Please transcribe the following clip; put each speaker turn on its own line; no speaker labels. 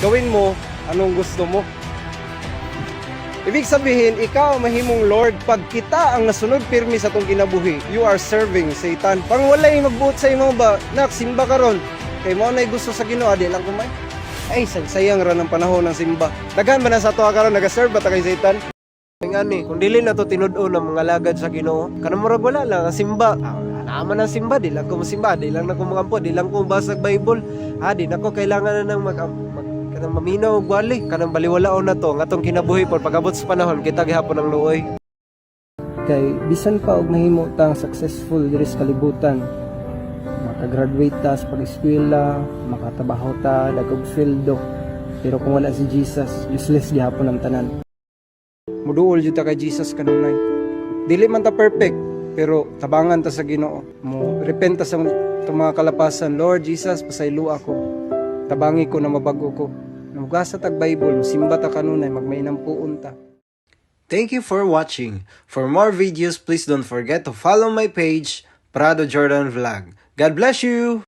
gawin mo anong gusto mo. Ibig sabihin, ikaw ang mahimong Lord. Pag kita ang nasunod pirmi sa tong kinabuhi, you are serving Satan. Pang walay magbuot sa imo ba, nak, simba karon. Kay mo na gusto sa Ginoo, di lang kumay. Ay, sayang ra ng panahon ng simba. Daghan ba na sa tuwa karon nagaserve ba ta kay Satan? Ngani, kung dili na to tinud-o ng mga lagad sa Ginoo, kanang murag wala lang ang simba. Naman ang simba, di lang ko simba, di lang na ko magampo, di lang ko basag Bible. Di na ko kailangan na ng kanang maminaw og wali, kanang baliwalaon na to, ngatong kinabuhi por pagabot sa panahon kita gihapon ang luoy.
Kay bisan pa og mahimo tang successful diri sa kalibutan, makagraduate ta sa pag-eskwela, makatrabaho ta dagog sweldo, pero kung wala si Jesus, useless gihapon ang tanan.
Muduol jud ta kay Jesus kanunay. Dili man ta perfect, pero tabangan ta sa Ginoo. Mo repent ta sa mga kalapasan. Lord Jesus, pasaylo ako. Tabangi ko na mabago ko. Namugasa tag Bible, simba ta kanunay, magmainang puon ta. Thank you for watching. For more videos, please don't forget to follow my page, Prado Jordan Vlog. God bless you!